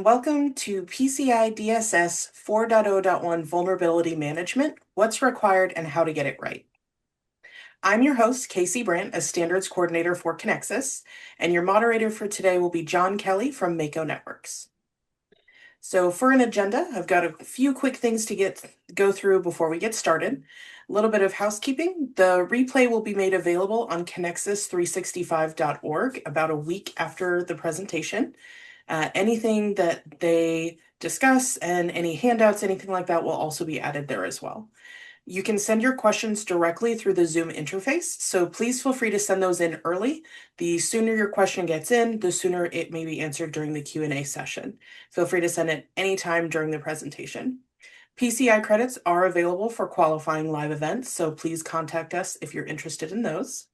welcome to PCI DSS 4.0.1 Vulnerability Management, What's Required and How to Get It Right. I'm your host, Casey Brandt, a Standards Coordinator for Conexxus, and your moderator for today will be John Kelly from Mako Networks. So for an agenda, I've got a few quick things to go through before we get started. A little bit of housekeeping. The replay will be made available on Conexxus365.org about a week after the presentation. Anything that they discuss and any handouts, anything like that will also be added there as well. You can send your questions directly through the Zoom interface, so please feel free to send those in early. The sooner your question gets in, the sooner it may be answered during the Q&A session. Feel free to send it anytime during the presentation. PCI credits are available for qualifying live events, so please contact us if you're interested in those.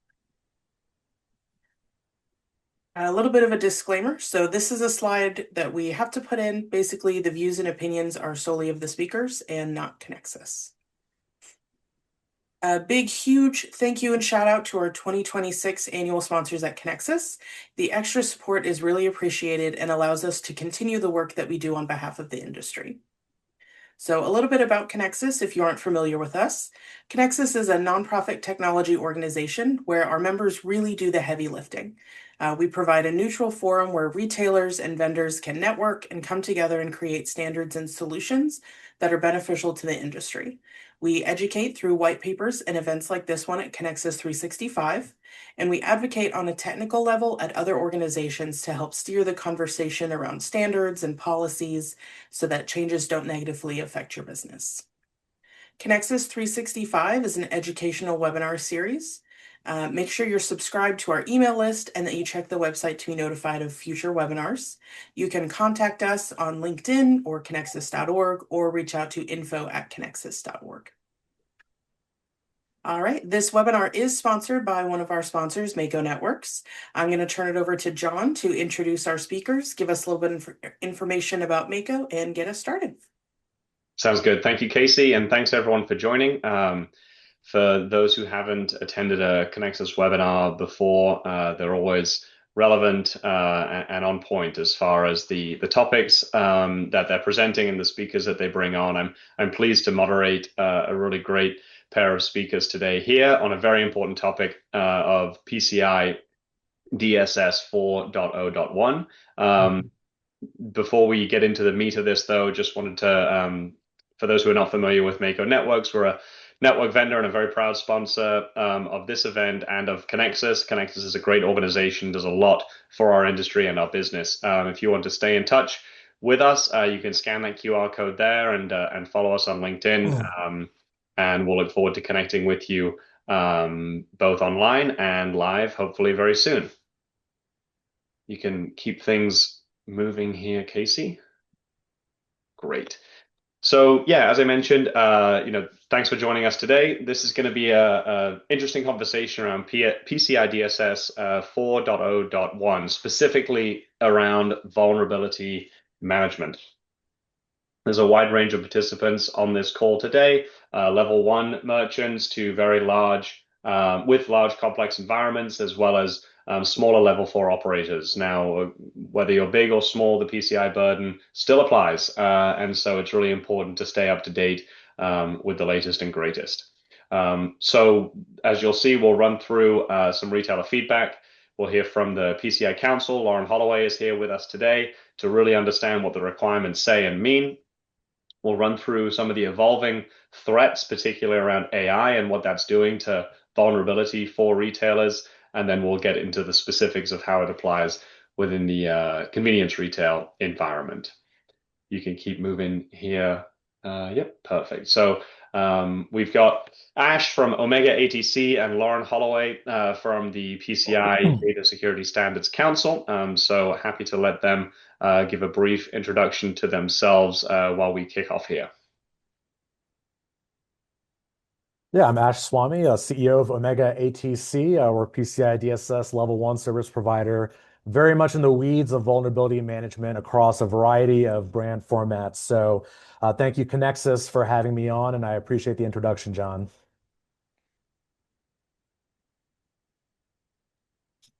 A little bit of a disclaimer. So this is a slide that we have to put in. Basically, the views and opinions are solely of the speakers and not Conexxus. A big, huge thank you and shout out to our 2026 annual sponsors at Conexxus. The extra support is really appreciated and allows us to continue the work that we do on behalf of the industry. So a little bit about Conexxus, if you aren't familiar with us. Conexxus is a nonprofit technology organization where our members really do the heavy lifting. We provide a neutral forum where retailers and vendors can network and come together and create standards and solutions that are beneficial to the industry. We educate through white papers and events like this one at Conexxus365, and we advocate on a technical level at other organizations to help steer the conversation around standards and policies so that changes don't negatively affect your business. Conexxus365 is an educational webinar series. Make sure you're subscribed to our email list and that you check the website to be notified of future webinars. You can contact us on LinkedIn or Conexxus.org or reach out to info@Conexxus.org. All right, this webinar is sponsored by one of our sponsors, Mako Networks. I'm going to turn it over to John to introduce our speakers, give us a little bit of information about Mako, and get us started. Sounds good. Thank you, Casey, and thanks everyone for joining. For those who haven't attended a Conexxus webinar before, they're always relevant and on point as far as the topics that they're presenting and the speakers that they bring on. I'm pleased to moderate a really great pair of speakers today here on a very important topic of PCI DSS 4.0.1. Before we get into the meat of this, though, just wanted to, for those who are not familiar with Mako Networks, we're a network vendor and a very proud sponsor of this event and of Conexxus. Conexxus is a great organization, does a lot for our industry and our business. If you want to stay in touch with us, you can scan that QR code there and follow us on LinkedIn. And we'll look forward to connecting with you both online and live, hopefully very soon. You can keep things moving here, Casey. Great. So yeah, as I mentioned, thanks for joining us today. This is going to be a interesting conversation around PCI DSS 4.0.1, specifically around vulnerability management. There's a wide range of participants on this call today, level 1 merchants to very large, with large complex environments, as well as smaller level 4 operators. Now, whether you're big or small, the PCI burden still applies. And so it's really important to stay up to date with the latest and greatest. So as you'll see, we'll run through some retailer feedback. We'll hear from the PCI Council. Lauren Holloway is here with us today to really understand what the requirements say and mean. We'll run through some of the evolving threats, particularly around AI and what that's doing to vulnerability for retailers. And then we'll get into the specifics of how it applies within the convenience retail environment. You can keep moving here. Yep, perfect. So we've got Ash from Omega ATC and Lauren Holloway from the PCI Data Security Standards Council. So happy to let them give a brief introduction to themselves while we kick off here. Yeah, I'm Ash Swami, CEO of Omega ATC. We're PCI DSS Level 1 service provider, very much in the weeds of vulnerability management across a variety of brand formats. So thank you, Conexxus, for having me on, and I appreciate the introduction, John.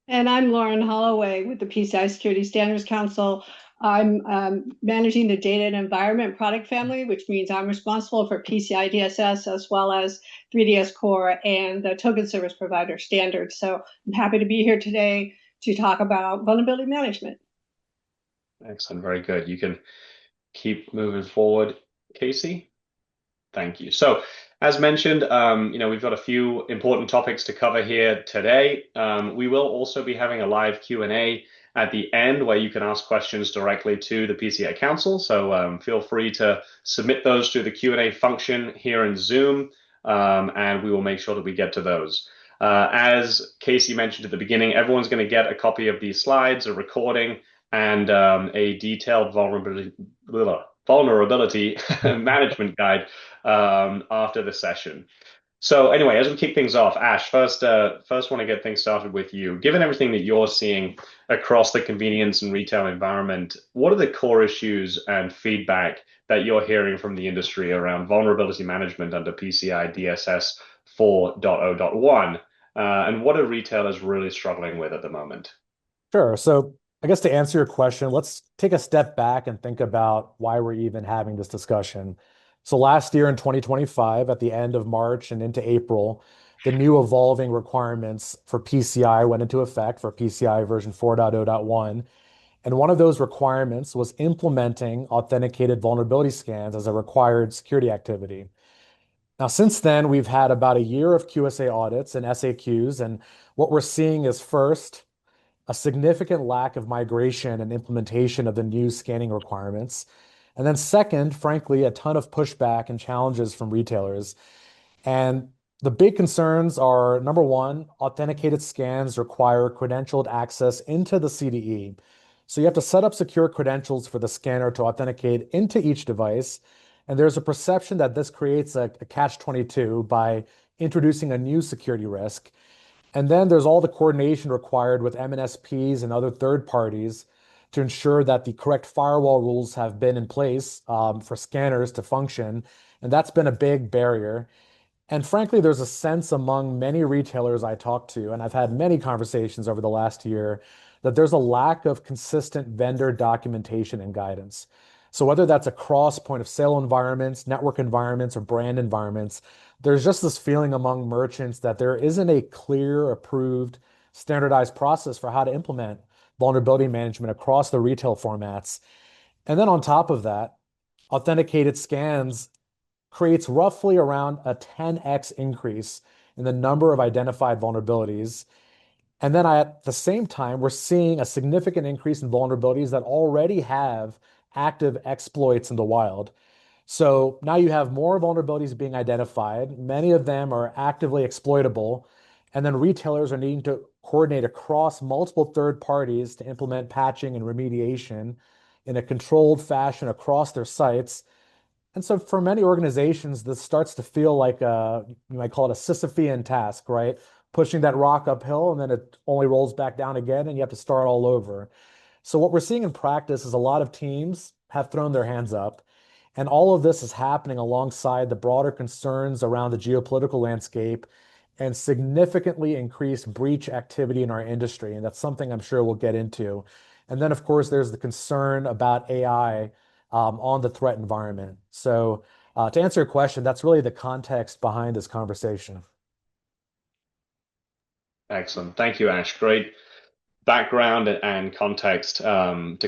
And I'm Lauren Holloway with the PCI Security Standards Council. I'm managing the data and environment product family, which means I'm responsible for PCI DSS as well as 3DS Core and the token service provider standards. So I'm happy to be here today to talk about vulnerability management. Excellent. Very good. You can keep moving forward, Casey. Thank you. So, as mentioned, we've got a few important topics to cover here today. We will also be having a live Q&A at the end where you can ask questions directly to the PCI Council. So feel free to submit those through the Q&A function here in Zoom, and we will make sure that we get to those. As Casey mentioned at the beginning, everyone's going to get a copy of these slides, a recording, and a detailed vulnerability management guide after the session. So anyway, as we kick things off, Ash, first want to get things started with you. Given everything that you're seeing across the convenience and retail environment, what are the core issues and feedback that you're hearing from the industry around vulnerability management under PCI DSS 4.0.1? And what are retailers really struggling with at the moment? Sure. So I guess to answer your question, let's take a step back and think about why we're even having this discussion. So last year in 2025, at the end of March and into April, the new evolving requirements for PCI went into effect for PCI version 4.0.1. And one of those requirements was implementing authenticated vulnerability scans as a required security activity. Now, since then, we've had about a year of QSA audits and SAQs, and what we're seeing is first, a significant lack of migration and implementation of the new scanning requirements. And then second, frankly, a ton of pushback and challenges from retailers. And the big concerns are, number one, authenticated scans require credentialed access into the CDE. So you have to set up secure credentials for the scanner to authenticate into each device. And there's a perception that this creates a catch-22 by introducing a new security risk. And then there's all the coordination required with MNSPs and other third parties to ensure that the correct firewall rules have been in place for scanners to function. And that's been a big barrier. And frankly, there's a sense among many retailers I talk to, and I've had many conversations over the last year, that there's a lack of consistent vendor documentation and guidance. So whether that's across point of sale environments, network environments, or brand environments, there's just this feeling among merchants that there isn't a clear, approved, standardized process for how to implement vulnerability management across the retail formats. And then on top of that, authenticated scans creates roughly around a 10x increase in the number of identified vulnerabilities. And then at the same time, we're seeing a significant increase in vulnerabilities that already have active exploits in the wild. So now you have more vulnerabilities being identified. Many of them are actively exploitable. And then retailers are needing to coordinate across multiple third parties to implement patching and remediation in a controlled fashion across their sites. And so for many organizations, this starts to feel like you might call it a Sisyphean task, right? Pushing that rock uphill and then it only rolls back down again and you have to start all over. So what we're seeing in practice is a lot of teams have thrown their hands up. And all of this is happening alongside the broader concerns around the geopolitical landscape and significantly increased breach activity in our industry. And that's something I'm sure we'll get into. And then, of course, there's the concern about AI on the threat environment. So to answer your question, that's really the context behind this conversation. Excellent. Thank you, Ash. Great background and context to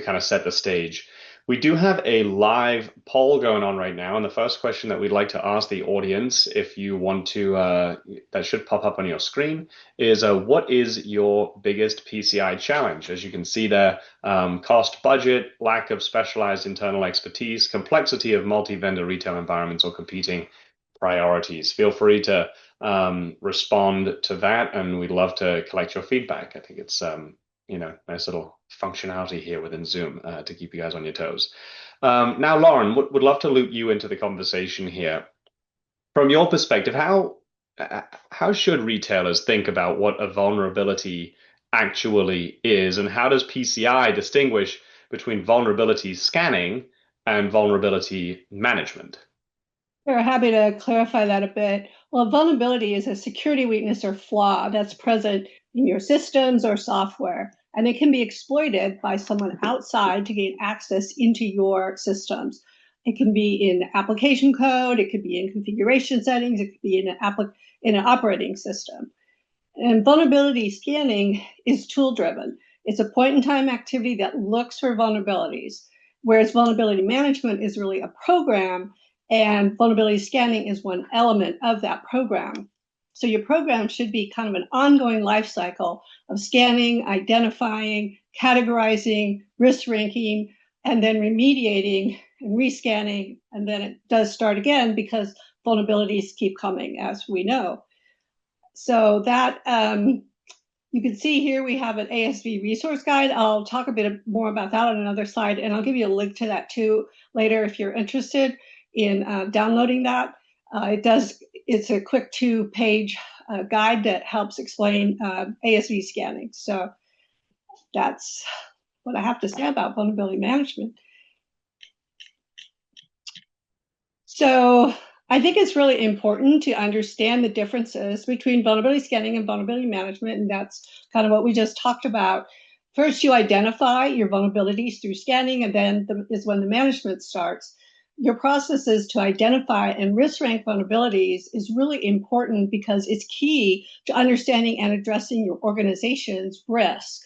kind of set the stage. We do have a live poll going on right now, and the first question that we'd like to ask the audience, if you want to, that should pop up on your screen, is what is your biggest PCI challenge? As you can see there, cost, budget, lack of specialized internal expertise, complexity of multi-vendor retail environments, or competing priorities. Feel free to respond to that, and we'd love to collect your feedback. I think it's nice little functionality here within Zoom to keep you guys on your toes. Now, Lauren, would love to loop you into the conversation here. From your perspective, how should retailers think about what a vulnerability actually is, and how does PCI distinguish between vulnerability scanning and vulnerability management? We're happy to clarify that a bit. Well, vulnerability is a security weakness or flaw that's present in your systems or software. and it can be exploited by someone outside to gain access into your systems. It can be in application code, it could be in configuration settings, it could be in an operating system. And vulnerability scanning is tool-driven. It's a point-in-time activity that looks for vulnerabilities, whereas vulnerability management is really a program, and vulnerability scanning is one element of that program. So your program should be kind of an ongoing life cycle of scanning, identifying, categorizing, risk ranking, and then remediating and rescanning, and then it does start again because vulnerabilities keep coming, as we know. So that you can see here we have an ASV resource guide. I'll talk a bit more about that on another slide, and I'll give you a link to that too later if you're interested in downloading that. It's a quick 2-page guide that helps explain ASV scanning. So that's what I have to say about vulnerability management. So I think it's really important to understand the differences between vulnerability scanning and vulnerability management, and that's kind of what we just talked about. First, you identify your vulnerabilities through scanning, and then is when the management starts. Your processes to identify and risk rank vulnerabilities is really important because it's key to understanding and addressing your organization's risk.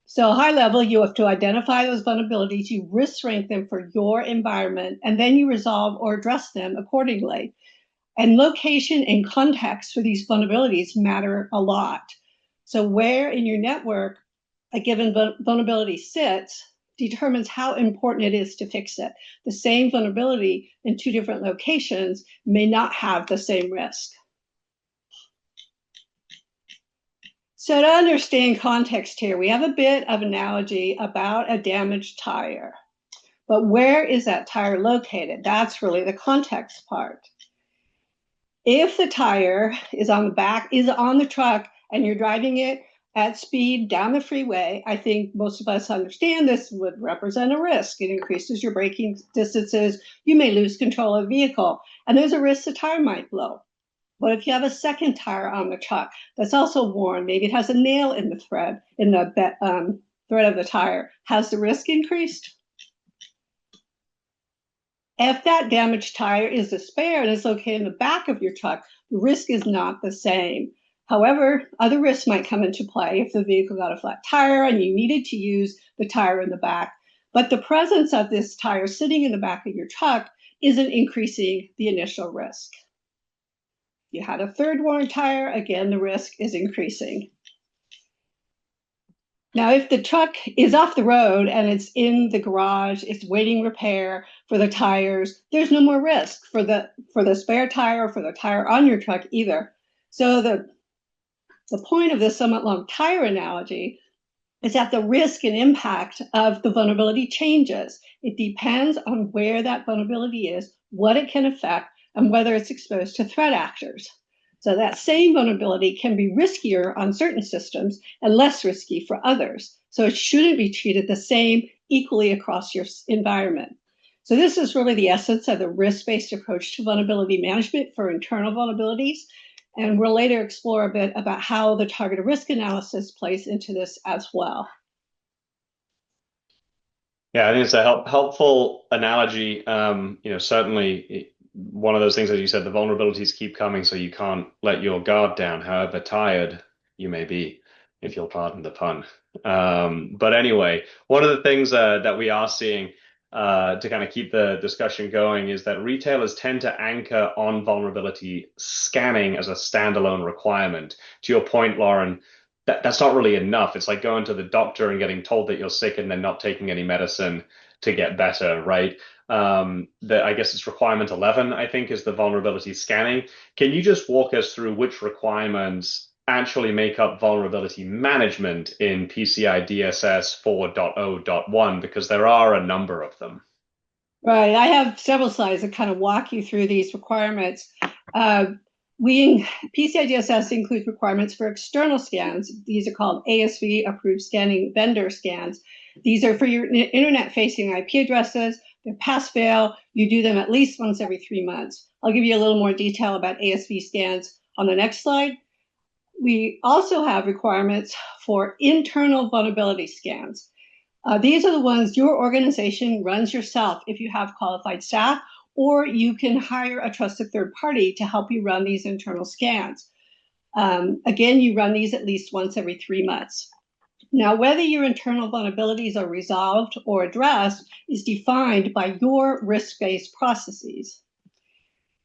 So high level, you have to identify those vulnerabilities, you risk rank them for your environment, and then you resolve or address them accordingly. And location and context for these vulnerabilities matter a lot. So where in your network a given vulnerability sits determines how important it is to fix it. The same vulnerability in 2 different locations may not have the same risk. So to understand context here, we have a bit of analogy about a damaged tire. But where is that tire located? That's really the context part. If the tire is on the truck, and you're driving it at speed down the freeway, I think most of us understand this would represent a risk. It increases your braking distances. You may lose control of the vehicle, and there's a risk the tire might blow. But if you have a second tire on the truck that's also worn, maybe it has a nail in the thread of the tire, has the risk increased? If that damaged tire is a spare and is located in the back of your truck, the risk is not the same. However, other risks might come into play if the vehicle got a flat tire and you needed to use the tire in the back. But the presence of this tire sitting in the back of your truck isn't increasing the initial risk. You had a third worn tire, again, the risk is increasing. Now, if the truck is off the road and it's in the garage, it's waiting repair for the tires, there's no more risk for the spare tire or for the tire on your truck either. So the point of this somewhat long tire analogy is that the risk and impact of the vulnerability changes. It depends on where that vulnerability is, what it can affect, and whether it's exposed to threat actors. So that same vulnerability can be riskier on certain systems and less risky for others. So it shouldn't be treated the same equally across your environment. So this is really the essence of the risk-based approach to vulnerability management for internal vulnerabilities. And we'll later explore a bit about how the targeted risk analysis plays into this as well. Yeah, I think it's a helpful analogy. Certainly one of those things, as you said, the vulnerabilities keep coming, so you can't let your guard down, however tired you may be, if you'll pardon the pun. But anyway, one of the things that we are seeing to kind of keep the discussion going is that retailers tend to anchor on vulnerability scanning as a standalone requirement. To your point, Lauren, that's not really enough. It's like going to the doctor and getting told that you're sick and then not taking any medicine to get better, right? I guess it's requirement 11, I think, is the vulnerability scanning. Can you just walk us through which requirements actually make up vulnerability management in PCI DSS 4.0.1? Because there are a number of them. Right. I have several slides that kind of walk you through these requirements. PCI DSS includes requirements for external scans. These are called ASV approved scanning vendor scans. These are for your internet-facing IP addresses. They're pass-fail. You do them at least once every 3 months. I'll give you a little more detail about ASV scans on the next slide. We also have requirements for internal vulnerability scans. These are the ones your organization runs yourself if you have qualified staff, or you can hire a trusted third party to help you run these internal scans. Again, you run these at least once every 3 months. Now, whether your internal vulnerabilities are resolved or addressed is defined by your risk-based processes.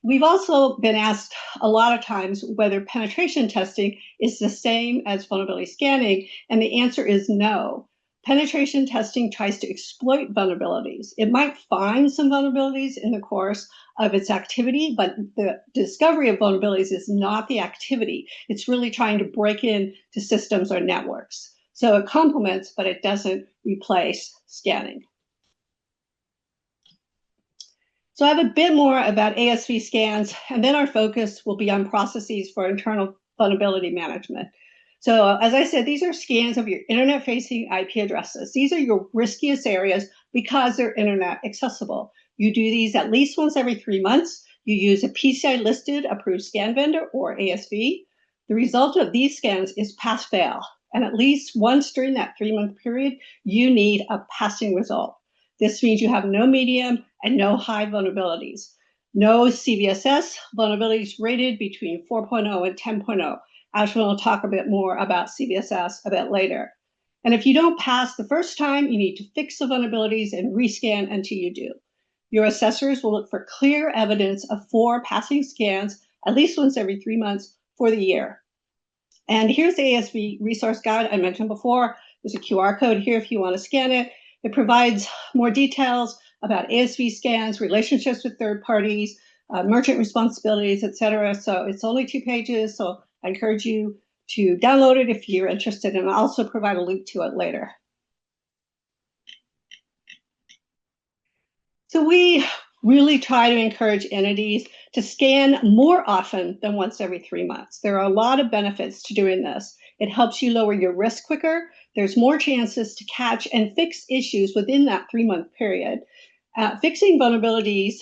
We've also been asked a lot of times whether penetration testing is the same as vulnerability scanning, and the answer is no. Penetration testing tries to exploit vulnerabilities. It might find some vulnerabilities in the course of its activity, but the discovery of vulnerabilities is not the activity. It's really trying to break into systems or networks. So it complements, but it doesn't replace scanning. So I have a bit more about ASV scans, and then our focus will be on processes for internal vulnerability management. So as I said, these are scans of your internet-facing IP addresses. These are your riskiest areas because they're internet accessible. You do these at least once every 3 months. You use a PCI-listed approved scan vendor, or ASV. The result of these scans is pass-fail, and at least once during that 3-month period, you need a passing result. This means you have no medium and no high vulnerabilities. No CVSS vulnerabilities rated between 4.0 and 10.0. Ashwin will talk a bit more about CVSS a bit later. And if you don't pass the first time, you need to fix the vulnerabilities and rescan until you do. Your assessors will look for clear evidence of 4 passing scans at least once every 3 months for the year. And here's the ASV resource guide I mentioned before. There's a QR code here if you want to scan it. It provides more details about ASV scans, relationships with third parties, merchant responsibilities, etc. So it's only 2 pages, so I encourage you to download it if you're interested, and I'll also provide a link to it later. So we really try to encourage entities to scan more often than once every 3 months. There are a lot of benefits to doing this. It helps you lower your risk quicker. There's more chances to catch and fix issues within that 3-month period. Fixing vulnerabilities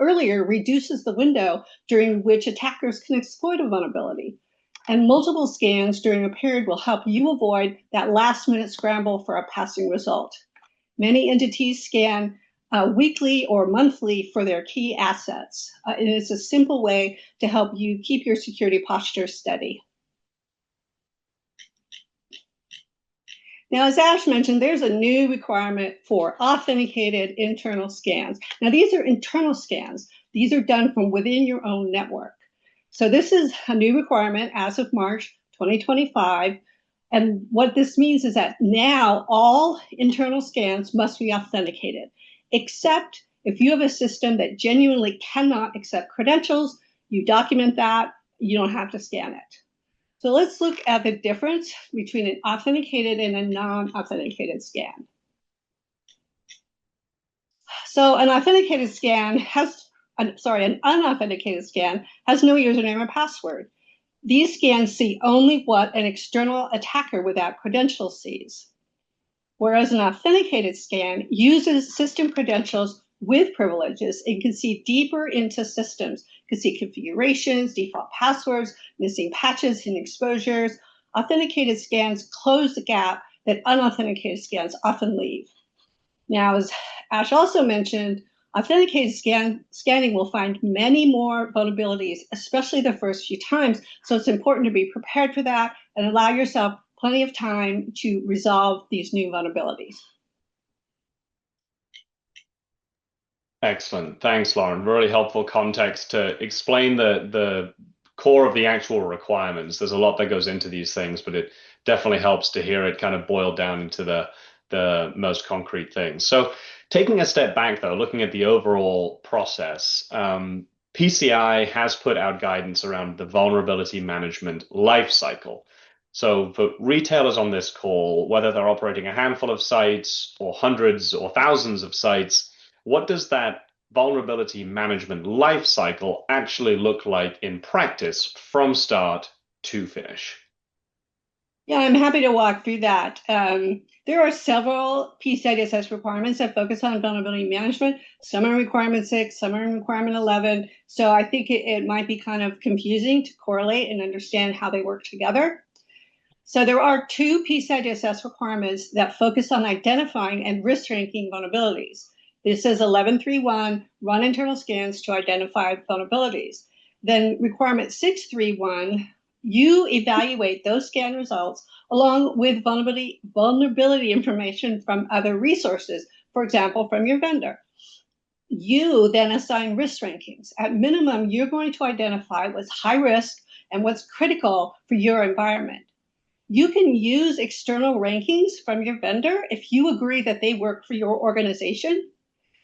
earlier reduces the window during which attackers can exploit a vulnerability. And multiple scans during a period will help you avoid that last-minute scramble for a passing result. Many entities scan weekly or monthly for their key assets. And it's a simple way to help you keep your security posture steady. Now, as Ash mentioned, there's a new requirement for authenticated internal scans. Now, these are internal scans. These are done from within your own network. So this is a new requirement as of March 2025. And what this means is that now all internal scans must be authenticated, except if you have a system that genuinely cannot accept credentials, you document that, you don't have to scan it. So let's look at the difference between an authenticated and a non-authenticated scan. So an authenticated scan has, an unauthenticated scan has no username or password. These scans see only what an external attacker without credentials sees. Whereas an authenticated scan uses system credentials with privileges and can see deeper into systems, can see configurations, default passwords, missing patches and exposures. Authenticated scans close the gap that unauthenticated scans often leave. Now, as Ash also mentioned, authenticated scanning will find many more vulnerabilities, especially the first few times. So it's important to be prepared for that and allow yourself plenty of time to resolve these new vulnerabilities. Excellent. Thanks, Lauren. Really helpful context to explain the core of the actual requirements. There's a lot that goes into these things, but it definitely helps to hear it kind of boiled down into the most concrete things. So taking a step back, though, looking at the overall process, PCI has put out guidance around the vulnerability management lifecycle. So for retailers on this call, whether they're operating a handful of sites or hundreds or thousands of sites, what does that vulnerability management lifecycle actually look like in practice from start to finish? Yeah, I'm happy to walk through that. There are several PCI DSS requirements that focus on vulnerability management. Some are in requirement 6, some are in requirement 11. So I think it might be kind of confusing to correlate and understand how they work together. So there are two PCI DSS requirements that focus on identifying and risk ranking vulnerabilities. This is 11.3.1, run internal scans to identify vulnerabilities. Then requirement 6.3.1, you evaluate those scan results along with vulnerability information from other resources, for example, from your vendor. You then assign risk rankings. At minimum, you're going to identify what's high risk and what's critical for your environment. You can use external rankings from your vendor if you agree that they work for your organization.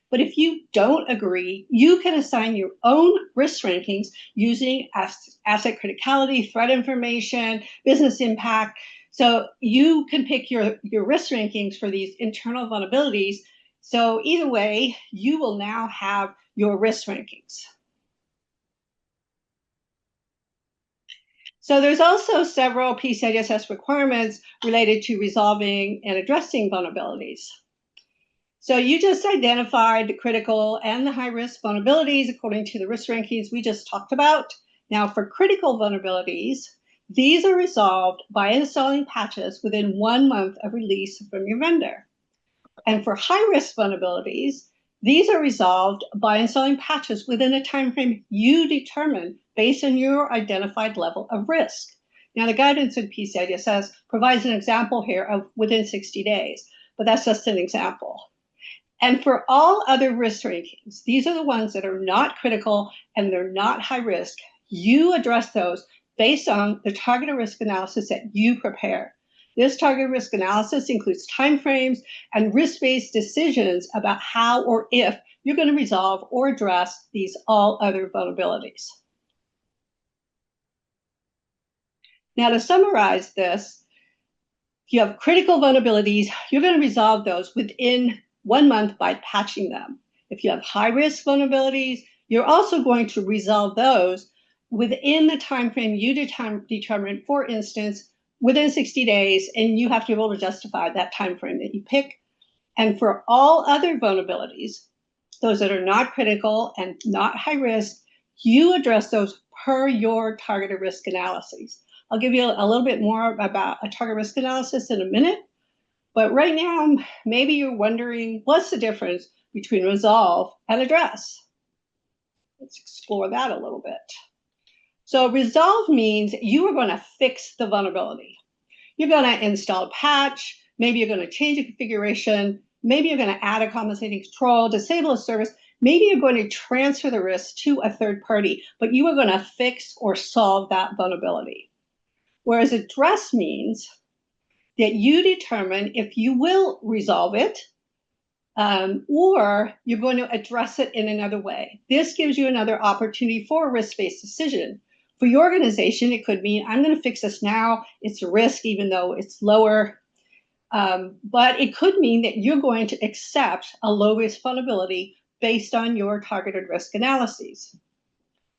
But if you don't agree, you can assign your own risk rankings using asset criticality, threat information, business impact. So you can pick your risk rankings for these internal vulnerabilities. So either way, you will now have your risk rankings. So there's also several PCI DSS requirements related to resolving and addressing vulnerabilities. So you just identified the critical and the high-risk vulnerabilities according to the risk rankings we just talked about. Now, for critical vulnerabilities, these are resolved by installing patches within 1 month of release from your vendor. And for high-risk vulnerabilities, these are resolved by installing patches within a timeframe you determine based on your identified level of risk. Now, the guidance in PCI DSS provides an example here of within 60 days, but that's just an example. And for all other risk rankings, these are the ones that are not critical and they're not high risk. You address those based on the targeted risk analysis that you prepare. This target risk analysis includes timeframes and risk-based decisions about how or if you're going to resolve or address these all other vulnerabilities. Now, to summarize this, if you have critical vulnerabilities, you're going to resolve those within 1 month by patching them. If you have high-risk vulnerabilities, you're also going to resolve those within the time frame you determine, for instance, within 60 days, and you have to be able to justify that time frame that you pick. And for all other vulnerabilities, those that are not critical and not high risk, you address those per your targeted risk analyses. I'll give you a little bit more about a target risk analysis in a minute. But right now, maybe you're wondering, what's the difference between resolve and address? Let's explore that a little bit. So resolve means you are going to fix the vulnerability. You're going to install a patch. Maybe you're going to change a configuration. Maybe you're going to add a compensating control, disable a service. Maybe you're going to transfer the risk to a third party, but you are going to fix or solve that vulnerability. Whereas address means that you determine if you will resolve it or you're going to address it in another way. This gives you another opportunity for a risk-based decision. For your organization, it could mean, I'm going to fix this now. It's a risk, even though it's lower. But it could mean that you're going to accept a low-risk vulnerability based on your targeted risk analyses.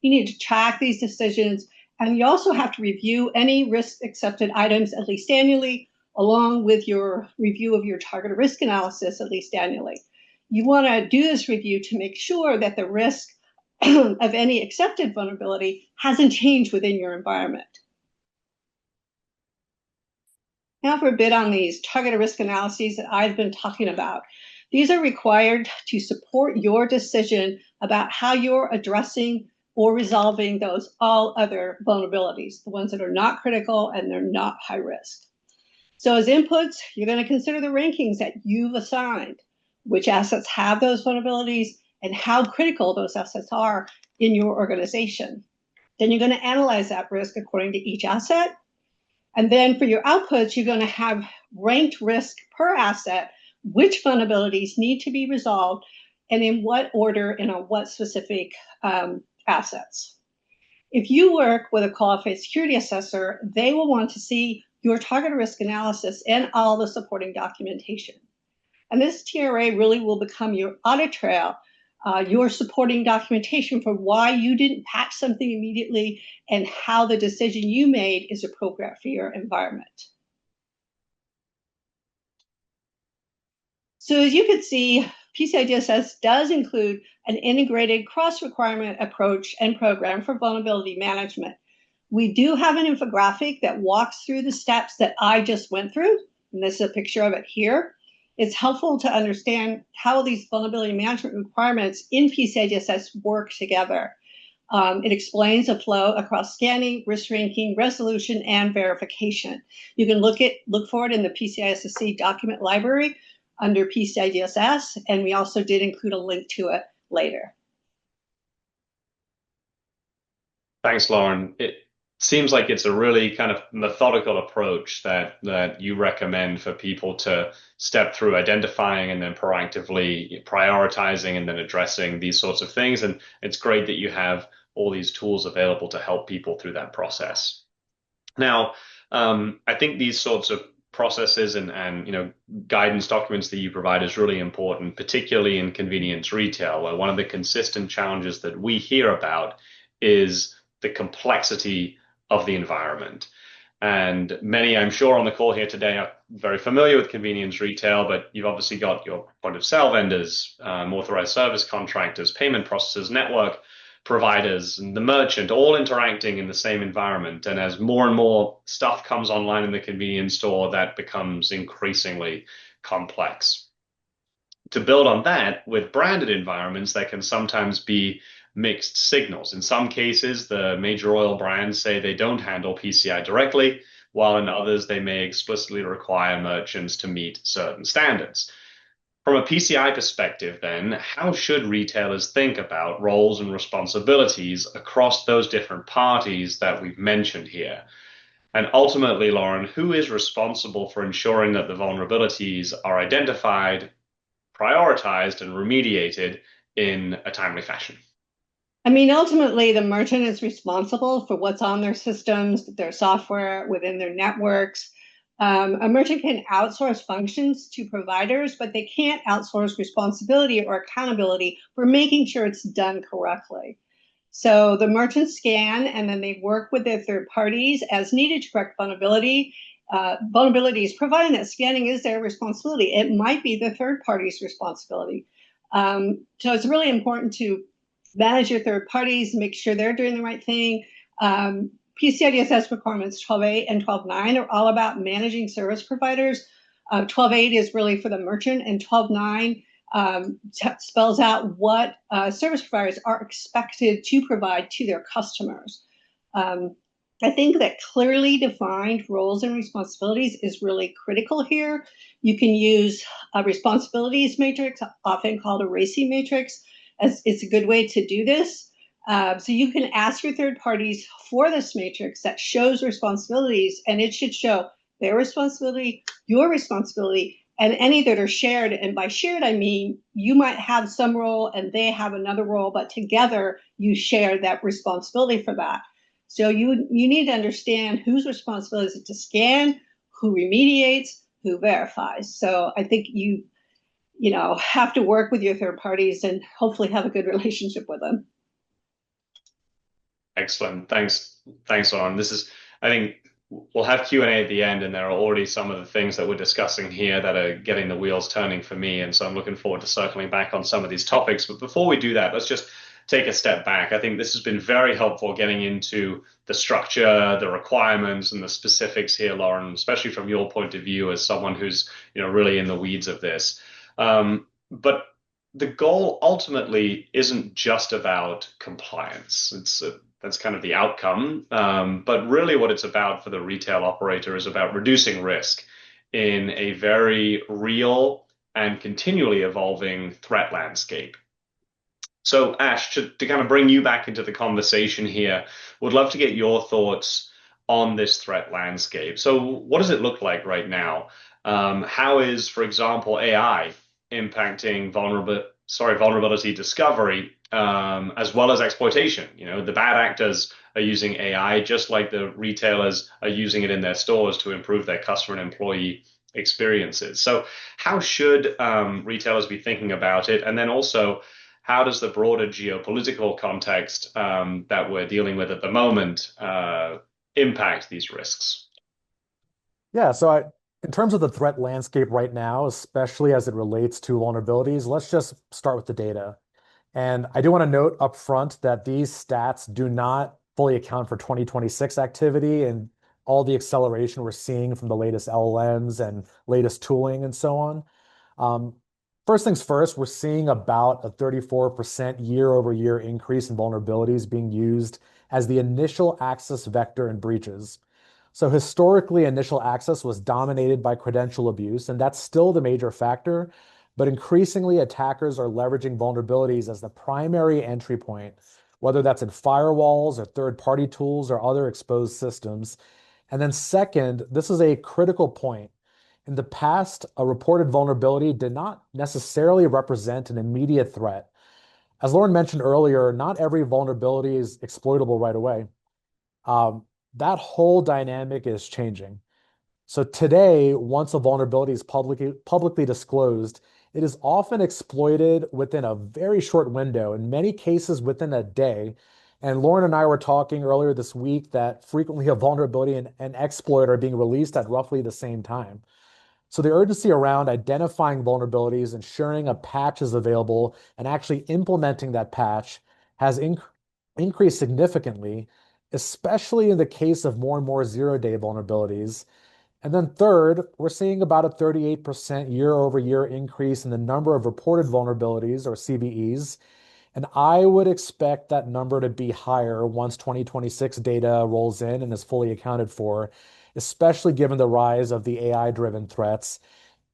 You need to track these decisions, and you also have to review any risk-accepted items at least annually, along with your review of your targeted risk analysis at least annually. You want to do this review to make sure that the risk of any accepted vulnerability hasn't changed within your environment. Now for a bit on these targeted risk analyses that I've been talking about. These are required to support your decision about how you're addressing or resolving those all other vulnerabilities, the ones that are not critical and they're not high risk. So as inputs, you're going to consider the rankings that you've assigned, which assets have those vulnerabilities, and how critical those assets are in your organization. Then you're going to analyze that risk according to each asset. And then for your outputs, you're going to have ranked risk per asset, which vulnerabilities need to be resolved, and in what order and on what specific assets. If you work with a qualified security assessor, they will want to see your target risk analysis and all the supporting documentation. And this TRA really will become your audit trail, your supporting documentation for why you didn't patch something immediately and how the decision you made is appropriate for your environment. So as you can see, PCI DSS does include an integrated cross-requirement approach and program for vulnerability management. We do have an infographic that walks through the steps that I just went through, and this is a picture of it here. It's helpful to understand how these vulnerability management requirements in PCI DSS work together. It explains the flow across scanning, risk ranking, resolution, and verification. You can look for it in the PCI SSC document library under PCI DSS, and we also did include a link to it later. Thanks, Lauren. It seems like it's a really kind of methodical approach that you recommend for people to step through identifying and then proactively prioritizing and then addressing these sorts of things. And it's great that you have all these tools available to help people through that process. Now, I think these sorts of processes and guidance documents that you provide is really important, particularly in convenience retail, where one of the consistent challenges that we hear about is the complexity of the environment. And many, I'm sure, on the call here today are very familiar with convenience retail, but you've obviously got your point of sale vendors, authorized service contractors, payment processors, network providers, and the merchant all interacting in the same environment. And as more and more stuff comes online in the convenience store, that becomes increasingly complex. To build on that, with branded environments, there can sometimes be mixed signals. In some cases, the major oil brands say they don't handle PCI directly, while in others, they may explicitly require merchants to meet certain standards. From a PCI perspective, then, how should retailers think about roles and responsibilities across those different parties that we've mentioned here? And ultimately, Lauren, who is responsible for ensuring that the vulnerabilities are identified, prioritized, and remediated in a timely fashion? I mean, ultimately, the merchant is responsible for what's on their systems, their software, within their networks. A merchant can outsource functions to providers, but they can't outsource responsibility or accountability for making sure it's done correctly. So the merchants scan and then they work with their third parties as needed to correct vulnerabilities, providing that scanning is their responsibility. It might be the third party's responsibility. So it's really important to manage your third parties, make sure they're doing the right thing. PCI DSS requirements 12.8 and 12.9 are all about managing service providers. 12.8 is really for the merchant, and 12.9 spells out what service providers are expected to provide to their customers. I think that clearly defined roles and responsibilities is really critical here. You can use a responsibilities matrix, often called a RACI matrix, as it's a good way to do this. So you can ask your third parties for this matrix that shows responsibilities, and it should show their responsibility, your responsibility, and any that are shared. And by shared, I mean you might have some role and they have another role, but together you share that responsibility for that. So you need to understand whose responsibility is it to scan, who remediates, who verifies. So I think you have to work with your third parties and hopefully have a good relationship with them. Excellent. Thanks, Lauren. I think we'll have Q&A at the end, and there are already some of the things that we're discussing here that are getting the wheels turning for me. And so I'm looking forward to circling back on some of these topics. But before we do that, let's just take a step back. I think this has been very helpful getting into the structure, the requirements, and the specifics here, Lauren, especially from your point of view as someone who's really in the weeds of this. But the goal ultimately isn't just about compliance. That's kind of the outcome. But really what it's about for the retail operator is about reducing risk in a very real and continually evolving threat landscape. So Ash, to kind of bring you back into the conversation here, would love to get your thoughts on this threat landscape. So what does it look like right now? How is, for example, AI impacting vulnerability discovery as well as exploitation? The bad actors are using AI just like the retailers are using it in their stores to improve their customer and employee experiences. So how should retailers be thinking about it? And then also, how does the broader geopolitical context that we're dealing with at the moment impact these risks? Yeah, so In terms of the threat landscape right now, especially as it relates to vulnerabilities, let's just start with the data. And I do want to note up front that these stats do not fully account for 2026 activity and all the acceleration we're seeing from the latest LLMs and latest tooling and so on. Um, First things first, we're seeing about a 34% year over year increase in vulnerabilities being used as the initial access vector in breaches. So historically, initial access was dominated by credential abuse, and that's still the major factor. But increasingly, attackers are leveraging vulnerabilities as the primary entry point, whether that's in firewalls or third-party tools or other exposed systems. And then second, this is a critical point. In the past, a reported vulnerability did not necessarily represent an immediate threat. As Lauren mentioned earlier, not every vulnerability is exploitable right away. Um, that whole dynamic is changing. So today, once a vulnerability is publicly disclosed, it is often exploited within a very short window, in many cases within a day. And Lauren and I were talking earlier this week that frequently a vulnerability and an exploit are being released at roughly the same time. So the urgency around identifying vulnerabilities, ensuring a patch is available, and actually implementing that patch has increased significantly, especially in the case of more and more zero-day vulnerabilities. And then third, we're seeing about a 38% year over year increase in the number of reported vulnerabilities or CVEs. And I would expect that number to be higher once 2026 data rolls in and is fully accounted for, especially given the rise of the AI-driven threats.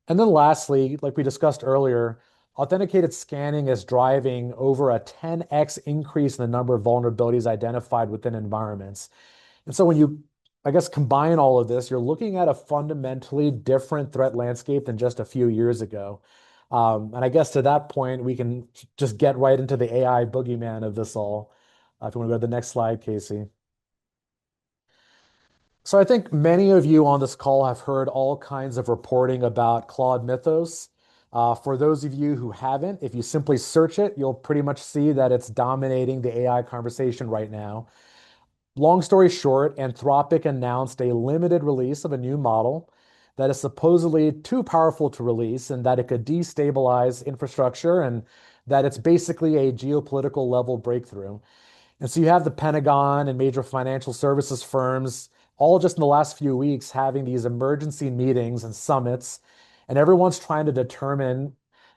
And then lastly, like we discussed earlier, authenticated scanning is driving over a 10x increase in the number of vulnerabilities identified within environments. And so when you, I guess, combine all of this, you're looking at a fundamentally different threat landscape than just a few years ago. And I guess to that point, we can just get right into the AI boogeyman of this all. If you want to go to the next slide, Casey. So I think many of you on this call have heard all kinds of reporting about Claude Mythos. For those of you who haven't, if you simply search it, you'll pretty much see that it's dominating the AI conversation right now. Long story short, Anthropic announced a limited release of a new model that is supposedly too powerful to release and that it could destabilize infrastructure and that it's basically a geopolitical level breakthrough. And so you have the Pentagon and major financial services firms all just in the last few weeks having these emergency meetings and summits, and everyone's trying to determine,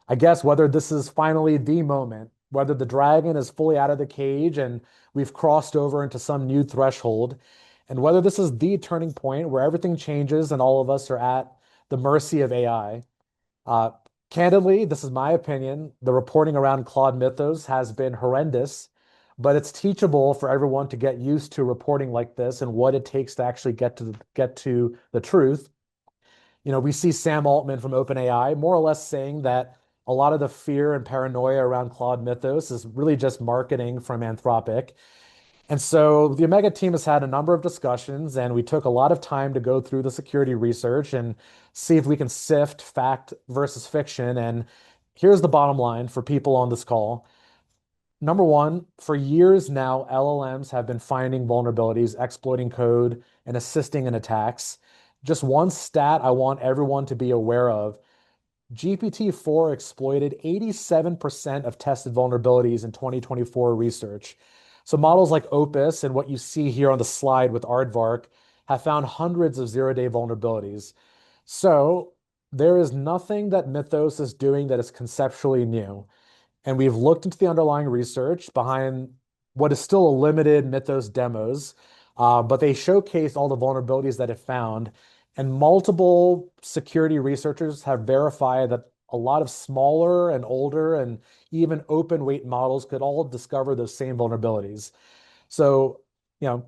I guess, whether this is finally the moment, whether the dragon is fully out of the cage and we've crossed over into some new threshold, and whether this is the turning point where everything changes and all of us are at the mercy of AI. Uh, Candidly, this is my opinion. The reporting around Claude Mythos has been horrendous, but it's teachable for everyone to get used to reporting like this and what it takes to actually get to the truth. You know, we see Sam Altman from OpenAI more or less saying that a lot of the fear and paranoia around Claude Mythos is really just marketing from Anthropic. And so the Omega team has had a number of discussions, and we took a lot of time to go through the security research and see if we can sift fact versus fiction. And here's the bottom line for people on this call. Number one, for years now, LLMs have been finding vulnerabilities, exploiting code, and assisting in attacks. Just one stat I want everyone to be aware of. GPT-4 exploited 87% of tested vulnerabilities in 2024 research. So models like Opus and what you see here on the slide with Aardvark have found hundreds of zero-day vulnerabilities. So there is nothing that Mythos is doing that is conceptually new. And we've looked into the underlying research behind what is still a limited Mythos demos, but they showcase all the vulnerabilities that it found. And multiple security researchers have verified that a lot of smaller and older and even open weight models could all discover those same vulnerabilities. So,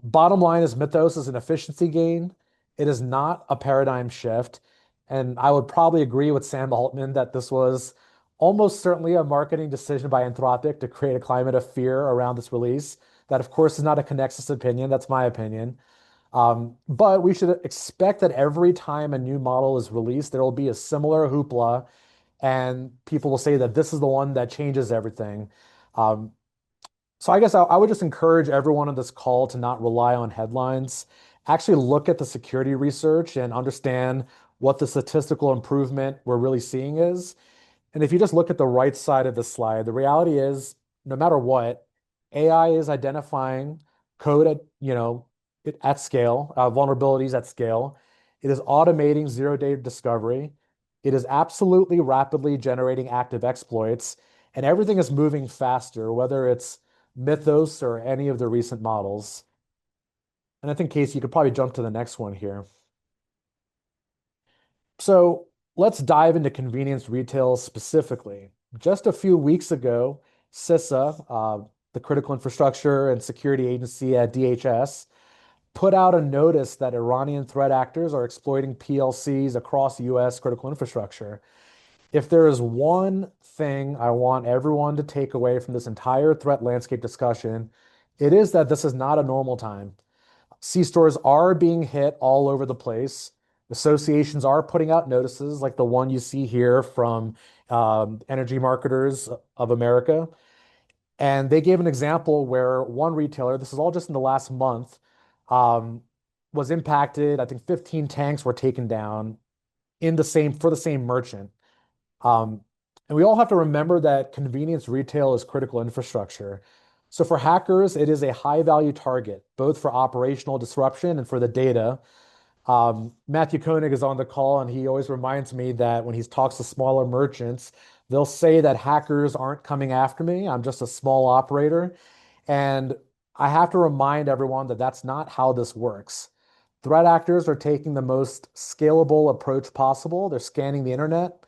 bottom line is Mythos is an efficiency gain. It is not a paradigm shift. And I would probably agree with Sam Altman that this was almost certainly a marketing decision by Anthropic to create a climate of fear around this release. That, of course, is not a Conexxus opinion. That's my opinion. But we should expect that every time a new model is released, there will be a similar hoopla, and people will say that this is the one that changes everything. Um, so I guess I would just encourage everyone on this call to not rely on headlines. Actually look at the security research and understand what the statistical improvement we're really seeing is. And if you just look at the right side of the slide, the reality is no matter what, AI is identifying code at scale, vulnerabilities at scale. It is automating zero-day discovery. It is absolutely rapidly generating active exploits, and everything is moving faster, whether it's Mythos or any of the recent models. And I think, Casey, you could probably jump to the next one here. So let's dive into convenience retail specifically. Just a few weeks ago, CISA, the Critical Infrastructure and Security Agency at DHS, put out a notice that Iranian threat actors are exploiting PLCs across US critical infrastructure. If there is one thing I want everyone to take away from this entire threat landscape discussion, it is that this is not a normal time. C-stores are being hit all over the place. Associations are putting out notices like the one you see here from Energy Marketers of America. And they gave an example where one retailer, this is all just in the last month, um, was impacted. I think 15 tanks were taken down for the same merchant. Um, and we all have to remember that convenience retail is critical infrastructure. So for hackers, it is a high value target, both for operational disruption and for the data. Matthew Koenig is on the call, and he always reminds me that when he talks to smaller merchants, they'll say that hackers aren't coming after me. I'm just a small operator. And I have to remind everyone that that's not how this works. Threat actors are taking the most scalable approach possible. They're scanning the internet,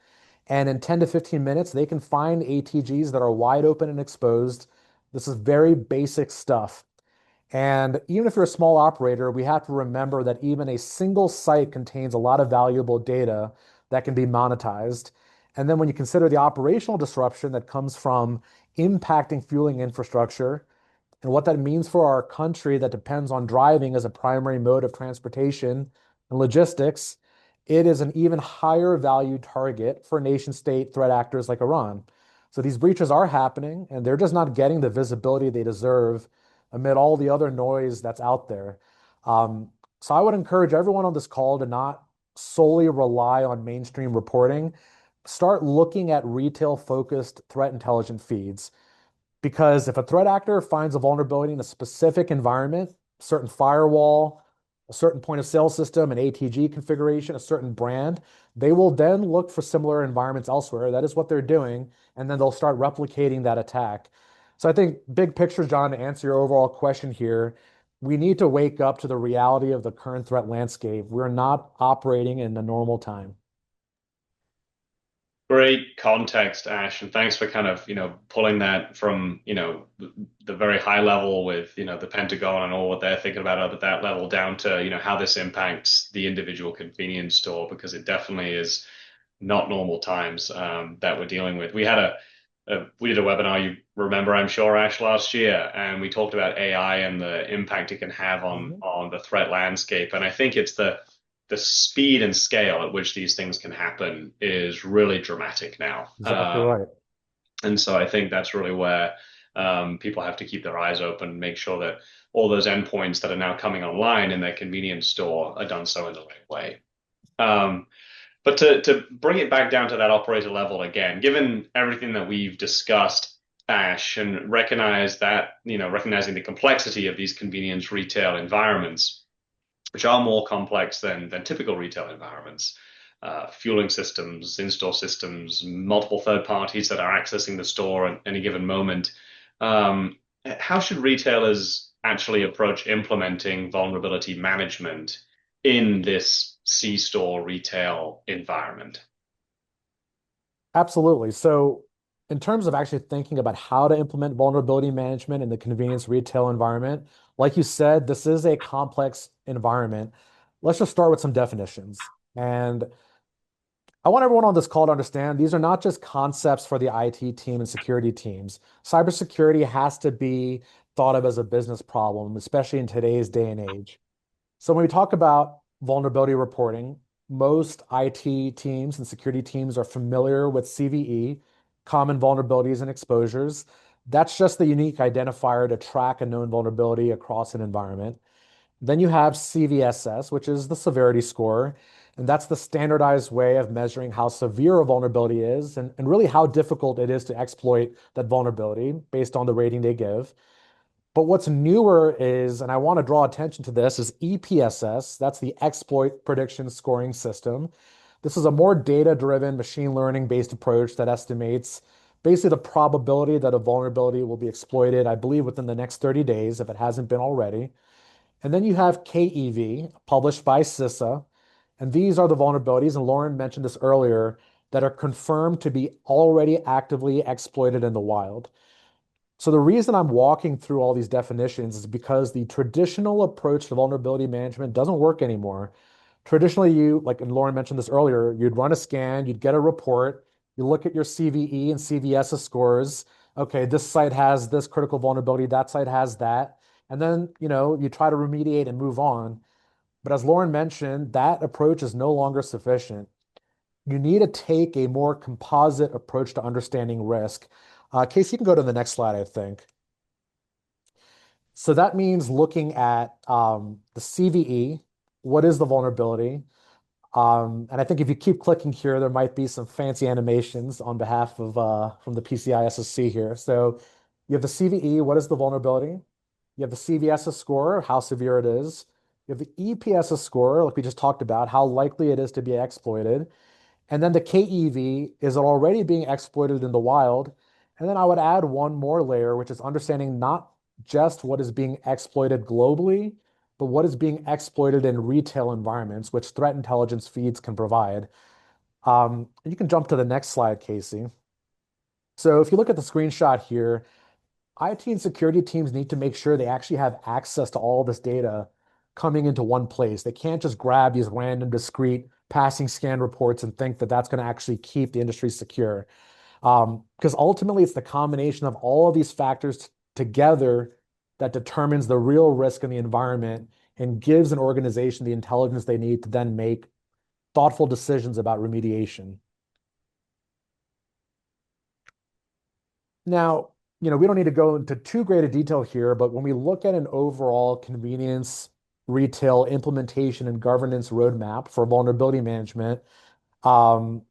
and in 10 to 15 minutes, they can find ATGs that are wide open and exposed. This is very basic stuff. And even if you're a small operator, we have to remember that even a single site contains a lot of valuable data that can be monetized. And then when you consider the operational disruption that comes from impacting fueling infrastructure, and what that means for our country that depends on driving as a primary mode of transportation and logistics, it is an even higher value target for nation state threat actors like Iran. So these breaches are happening, and they're just not getting the visibility they deserve amid all the other noise that's out there. Um, so I would encourage everyone on this call to not solely rely on mainstream reporting. Start looking at retail focused threat intelligence feeds. Because if a threat actor finds a vulnerability in a specific environment, a certain firewall, a certain point of sale system, an ATG configuration, a certain brand, they will then look for similar environments elsewhere. That is what they're doing. And then they'll start replicating that attack. So I think big picture, John, to answer your overall question here, we need to wake up to the reality of the current threat landscape. We're not operating in a normal time. Great context, Ash, and thanks for kind of, pulling that from, the very high level with, the Pentagon and all what they're thinking about at that level down to, how this impacts the individual convenience store, because it definitely is not normal times that we're dealing with. We did a webinar, you remember, I'm sure, Ash, last year, and we talked about AI and the impact it can have on the threat landscape. And I think it's the speed and scale at which these things can happen is really dramatic now. Exactly right. And so I think that's really where people have to keep their eyes open, make sure that all those endpoints that are now coming online in their convenience store are done so in the right way. But to bring it back down to that operator level again, given everything that we've discussed, Ash, and recognizing the complexity of these convenience retail environments, which are more complex than typical retail environments, fueling systems, in-store systems, multiple third parties that are accessing the store at any given moment. How should retailers actually approach implementing vulnerability management in this C-store retail environment? Absolutely. So, in terms of actually thinking about how to implement vulnerability management in the convenience retail environment, like you said, this is a complex environment. Let's just start with some definitions. And I want everyone on this call to understand these are not just concepts for the IT team and security teams. Cybersecurity has to be thought of as a business problem, especially in today's day and age. So when we talk about vulnerability reporting, most IT teams and security teams are familiar with CVE, common vulnerabilities and exposures. That's just the unique identifier to track a known vulnerability across an environment. Then you have CVSS, which is the severity score. And that's the standardized way of measuring how severe a vulnerability is and really how difficult it is to exploit that vulnerability based on the rating they give. But what's newer is, and I want to draw attention to this, is EPSS. That's the Exploit Prediction Scoring System. This is a more data-driven, machine learning-based approach that estimates basically the probability that a vulnerability will be exploited, I believe, within the next 30 days, if it hasn't been already. And then you have KEV, published by CISA. And these are the vulnerabilities, and Lauren mentioned this earlier, that are confirmed to be already actively exploited in the wild. So the reason I'm walking through all these definitions is because the traditional approach to vulnerability management doesn't work anymore. Traditionally, and Lauren mentioned this earlier, you'd run a scan, you'd get a report, you look at your CVE and CVSS scores. Okay, this site has this critical vulnerability, that site has that. And then, you try to remediate and move on. But as Lauren mentioned, that approach is no longer sufficient. You need to take a more composite approach to understanding risk. Casey, you can go to the next slide, I think. So that means looking at the CVE, what is the vulnerability? And I think if you keep clicking here, there might be some fancy animations on behalf of from the PCI SSC here. So you have the CVE, what is the vulnerability? You have the CVSS score, how severe it is. You have the EPSS score, like we just talked about, how likely it is to be exploited. And then the KEV, is it already being exploited in the wild? And then I would add one more layer, which is understanding not just what is being exploited globally, but what is being exploited in retail environments, which threat intelligence feeds can provide. You can jump to the next slide, Casey. So if you look at the screenshot here, IT and security teams need to make sure they actually have access to all this data coming into one place. They can't just grab these random, discrete passing scan reports and think that that's going to actually keep the industry secure. Because ultimately, it's the combination of all of these factors together that determines the real risk in the environment and gives an organization the intelligence they need to then make thoughtful decisions about remediation. Now, we don't need to go into too great a detail here, but when we look at an overall convenience, retail implementation, and governance roadmap for vulnerability management, um,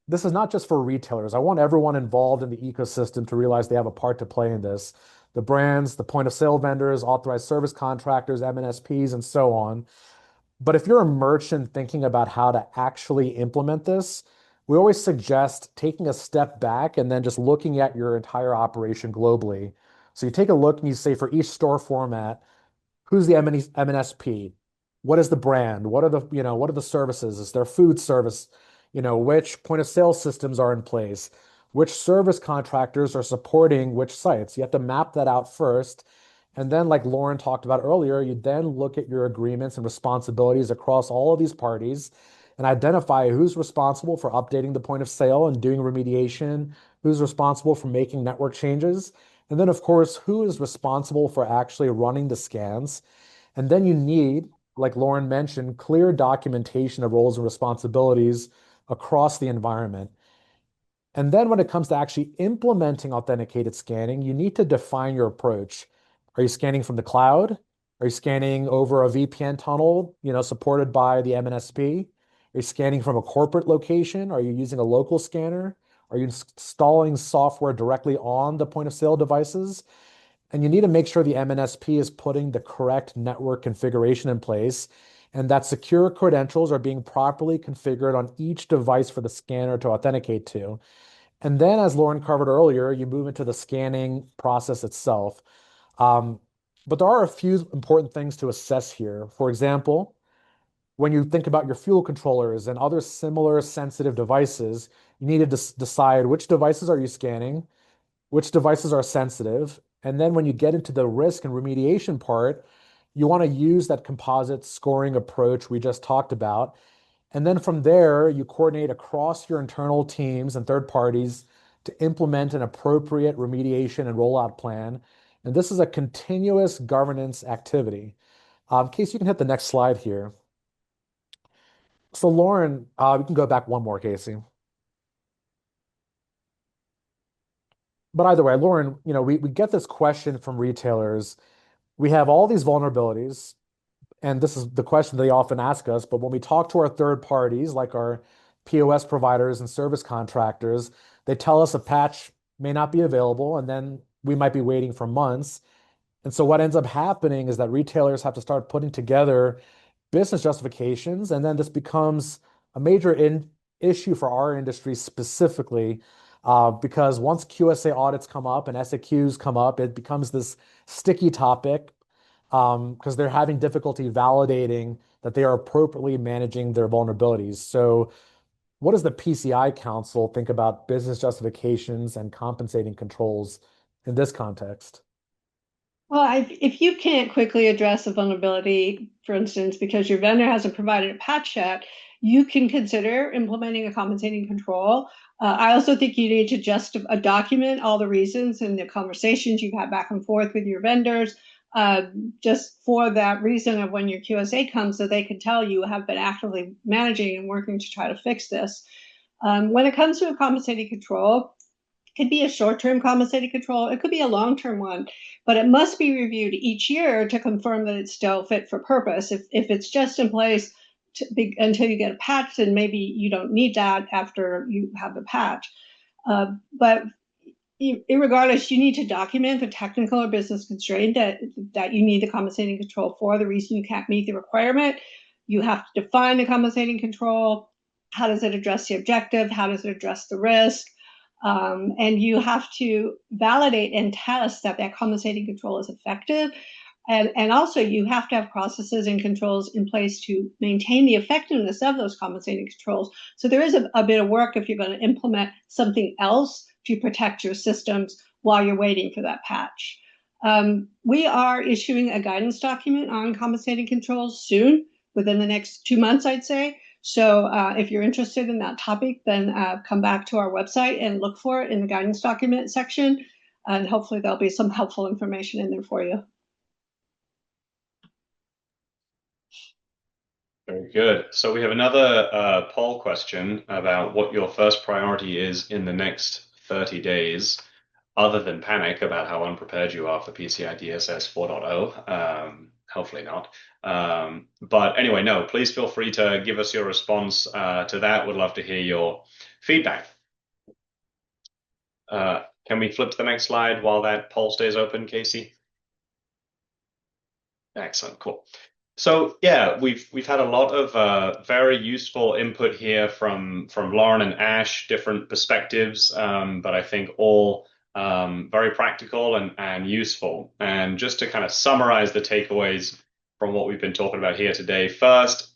this is not just for retailers. I want everyone involved in the ecosystem to realize they have a part to play in this. The brands, the point of sale vendors, authorized service contractors, MNSPs, and so on. But if you're a merchant thinking about how to actually implement this, we always suggest taking a step back and then just looking at your entire operation globally. So you take a look and you say for each store format, who's the MNSP? What is the brand? What are the services? Is there food service? Which point of sale systems are in place? Which service contractors are supporting which sites? You have to map that out first. And then, like Lauren talked about earlier, you then look at your agreements and responsibilities across all of these parties and identify who's responsible for updating the point of sale and doing remediation, who's responsible for making network changes, and then, of course, who is responsible for actually running the scans. And then you need, like Lauren mentioned, clear documentation of roles and responsibilities across the environment. And then when it comes to actually implementing authenticated scanning, you need to define your approach. Are you scanning from the cloud? Are you scanning over a VPN tunnel, supported by the MNSP? Are you scanning from a corporate location? Are you using a local scanner? Are you installing software directly on the point of sale devices? And you need to make sure the MNSP is putting the correct network configuration in place and that secure credentials are being properly configured on each device for the scanner to authenticate to. And then, as Lauren covered earlier, you move into the scanning process itself. Um, but there are a few important things to assess here. For example, when you think about your fuel controllers and other similar sensitive devices, you need to decide which devices are you scanning, which devices are sensitive. And then when you get into the risk and remediation part, you want to use that composite scoring approach we just talked about. And then from there, you coordinate across your internal teams and third parties to implement an appropriate remediation and rollout plan. And this is a continuous governance activity. Casey, you can hit the next slide here. So Lauren, we can go back one more, Casey. But either way, Lauren, we get this question from retailers. We have all these vulnerabilities. and this is the question they often ask us, but when we talk to our third parties, like our POS providers and service contractors, they tell us a patch may not be available, and then we might be waiting for months. And so what ends up happening is that retailers have to start putting together business justifications, and then this becomes a major issue for our industry specifically, because once QSA audits come up and SAQs come up, it becomes this sticky topic, because they're having difficulty validating that they are appropriately managing their vulnerabilities. So, what does the PCI Council think about business justifications and compensating controls in this context? Well, if you can't quickly address a vulnerability, for instance, because your vendor hasn't provided a patch yet, you can consider implementing a compensating control. I also think you need to just document all the reasons and the conversations you've had back and forth with your vendors, just for that reason of when your QSA comes, so they can tell you have been actively managing and working to try to fix this. When it comes to a compensating control, could be a short-term compensating control. It could be a long-term one, but it must be reviewed each year to confirm that it's still fit for purpose. If it's just in place until you get a patch, then maybe you don't need that after you have the patch. But regardless, you need to document the technical or business constraint that you need the compensating control for, the reason you can't meet the requirement. You have to define the compensating control. How does it address the objective? How does it address the risk? And you have to validate and test that compensating control is effective. And also, you have to have processes and controls in place to maintain the effectiveness of those compensating controls. So there is a bit of work if you're going to implement something else to protect your systems while you're waiting for that patch. We are issuing a guidance document on compensating controls soon, within the next 2 months, I'd say. So if you're interested in that topic, then come back to our website and look for it in the guidance document section. And hopefully there'll be some helpful information in there for you. Very good. So we have another poll question about what your first priority is in the next 30 days, other than panic about how unprepared you are for PCI DSS 4.0. Hopefully not. But anyway, no, please feel free to give us your response to that. Would love to hear your feedback. Can we flip to the next slide while that poll stays open, Casey? Excellent, cool. So yeah, we've had a lot of very useful input here from Lauren and Ash, different perspectives, but I think all very practical and useful. And just to kind of summarize the takeaways from what we've been talking about here today, first,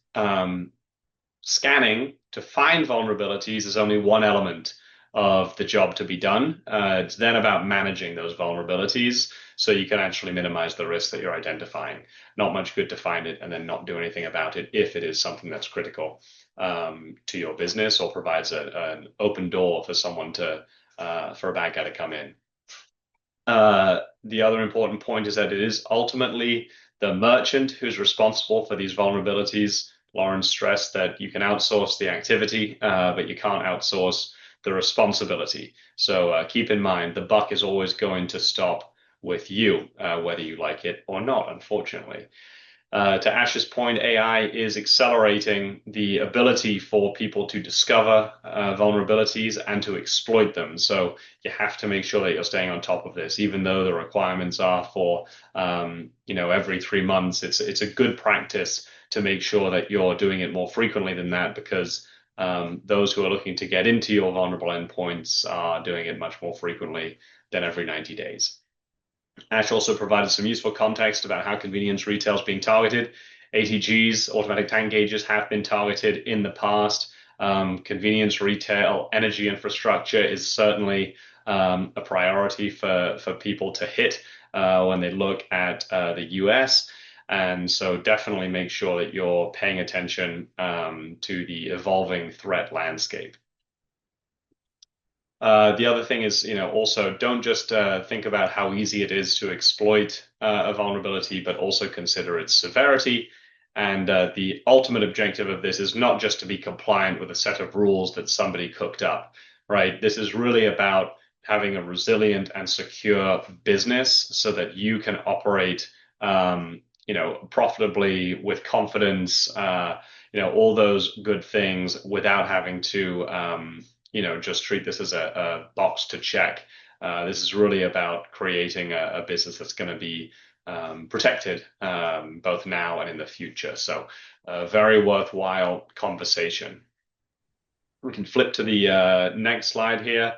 scanning to find vulnerabilities is only one element of the job to be done. It's then about managing those vulnerabilities so you can actually minimize the risk that you're identifying. Not much good to find it and then not do anything about it if it is something that's critical to your business or provides an open door for someone for a bad guy to come in. The other important point is that it is ultimately the merchant who's responsible for these vulnerabilities. Lauren stressed that you can outsource the activity, but you can't outsource the responsibility. So keep in mind, the buck is always going to stop with you, whether you like it or not, unfortunately. To Ash's point, AI is accelerating the ability for people to discover vulnerabilities and to exploit them. So you have to make sure that you're staying on top of this, even though the requirements are for every 3 months. It's a good practice to make sure that you're doing it more frequently than that, because those who are looking to get into your vulnerable endpoints are doing it much more frequently than every 90 days. Ash also provided some useful context about how convenience retail is being targeted. ATGs, automatic tank gauges, have been targeted in the past. Convenience retail, energy infrastructure is certainly a priority for people to hit when they look at the US. And so definitely make sure that you're paying attention to the evolving threat landscape. The other thing is, also don't just think about how easy it is to exploit a vulnerability, but also consider its severity. And the ultimate objective of this is not just to be compliant with a set of rules that somebody cooked up, right? This is really about having a resilient and secure business so that you can operate, profitably with confidence, all those good things without having to, just treat this as a box to check. This is really about creating a business that's going to be protected both now and in the future. So, a very worthwhile conversation. We can flip to the next slide here,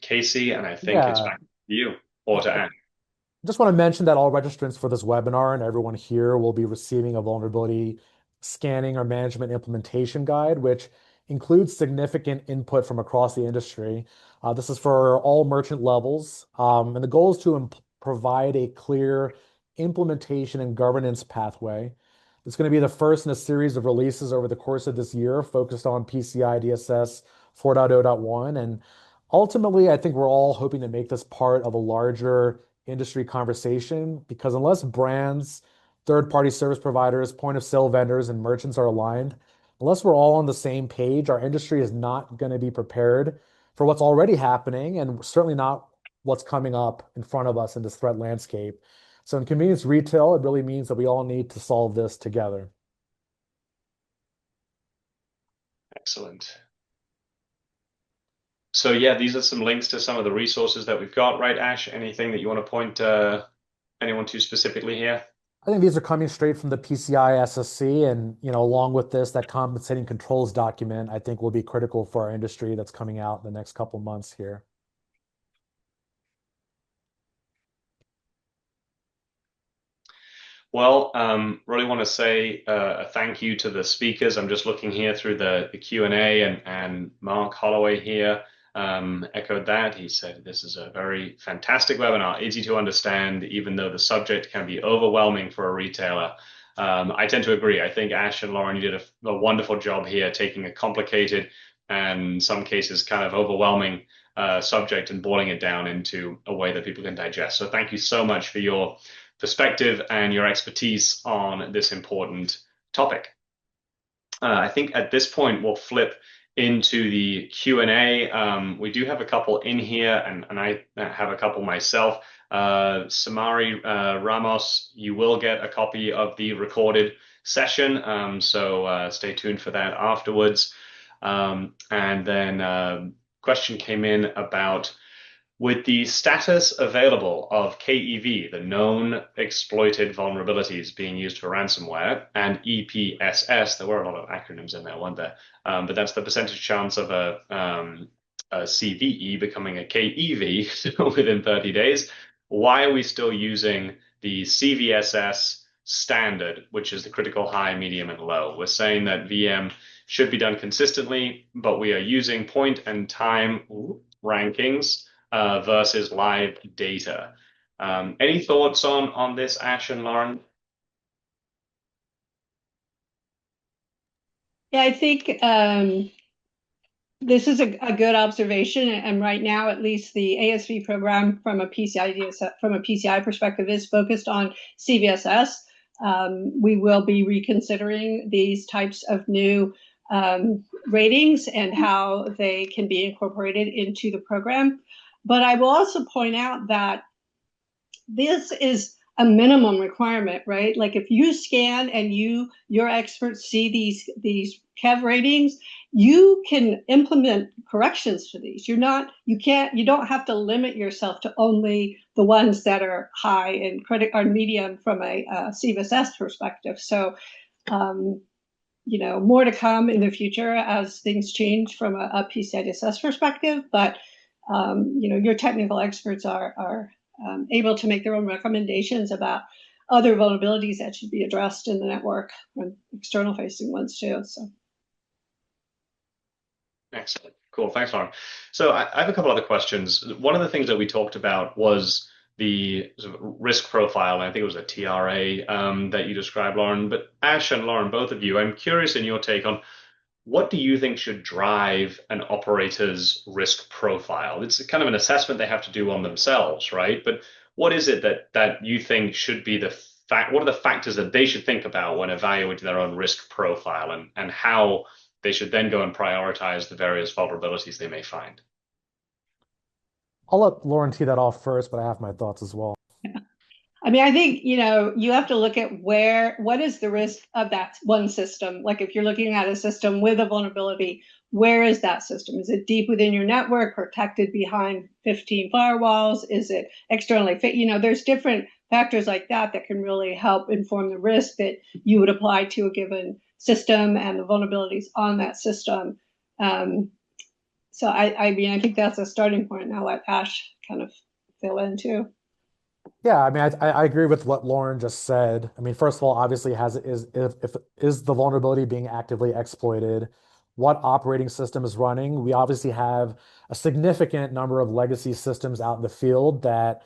Casey, and I think it's Yeah. back to you or to Anne. Just want to mention that all registrants for this webinar and everyone here will be receiving a vulnerability scanning or management implementation guide, which includes significant input from across the industry. This is for all merchant levels, and the goal is to provide a clear implementation and governance pathway. It's going to be the first in a series of releases over the course of this year focused on PCI DSS 4.0.1. And ultimately, I think we're all hoping to make this part of a larger industry conversation because unless brands, third-party service providers, point of sale vendors, and merchants are aligned, unless we're all on the same page, our industry is not going to be prepared for what's already happening and certainly not what's coming up in front of us in this threat landscape. So in convenience retail, it really means that we all need to solve this together. Excellent. So yeah, these are some links to some of the resources that we've got, right, Ash? Anything that you want to point anyone to specifically here? I think these are coming straight from the PCI SSC, and along with this, that compensating controls document, I think will be critical for our industry that's coming out in the next couple months here. Well, really want to say a thank you to the speakers. I'm just looking here through the Q&A, and Mark Holloway here echoed that. He said, this is a very fantastic webinar, easy to understand, even though the subject can be overwhelming for a retailer. I tend to agree. I think Ash and Lauren, you did a wonderful job here, taking a complicated and in some cases kind of overwhelming subject and boiling it down into a way that people can digest. So thank you so much for your perspective and your expertise on this important topic. I think at this point we'll flip into the Q&A. We do have a couple in here, and I have a couple myself. Samari Ramos, you will get a copy of the recorded session, so stay tuned for that afterwards. And then question came in about, with the status available of KEV, the known exploited vulnerabilities being used for ransomware, and EPSS, there were a lot of acronyms in there, weren't there? But that's the percentage chance of a CVE becoming a KEV within 30 days. Why are we still using the CVSS standard, which is the critical high, medium, and low? We're saying that VM should be done consistently, but we are using point and time rankings versus live data. Any thoughts on this, Ash and Lauren? Yeah, I think this is a good observation, and right now, at least the ASV program from a PCI perspective is focused on CVSS. We will be reconsidering these types of new ratings and how they can be incorporated into the program. But I will also point out that this is a minimum requirement, right? Like if you scan and your experts see these KEV ratings, you can implement corrections to these. You don't have to limit yourself to only the ones that are high and medium from a CVSS perspective. So, more to come in the future as things change from a PCI DSS perspective. But your technical experts are able to make their own recommendations about other vulnerabilities that should be addressed in the network and external facing ones too. So. Excellent. Cool. Thanks, Lauren. So I have a couple other questions. One of the things that we talked about was the sort of risk profile, and I think it was a TRA that you described, Lauren. But Ash and Lauren, both of you, I'm curious in your take on what do you think should drive an operator's risk profile? It's kind of an assessment they have to do on themselves, right? But what is it that you think should be the fact? What are the factors that they should think about when evaluating their own risk profile, and how they should then go and prioritize the various vulnerabilities they may find? I'll let Lauren tee that off first, but I have my thoughts as well. Yeah. I mean, I think, you have to look at what is the risk of that one system? Like if you're looking at a system with a vulnerability, where is that system? Is it deep within your network, protected behind 15 firewalls? Is it externally fit? There's different factors like that that can really help inform the risk that you would apply to a given system and the vulnerabilities on that system. Um, so I mean, I think that's a starting point. And I'll let Ash kind of fill in too. Yeah, I mean, I agree with what Lauren just said. I mean, first of all, obviously, has if is the vulnerability being actively exploited? What operating system is running? We obviously have a significant number of legacy systems out in the field that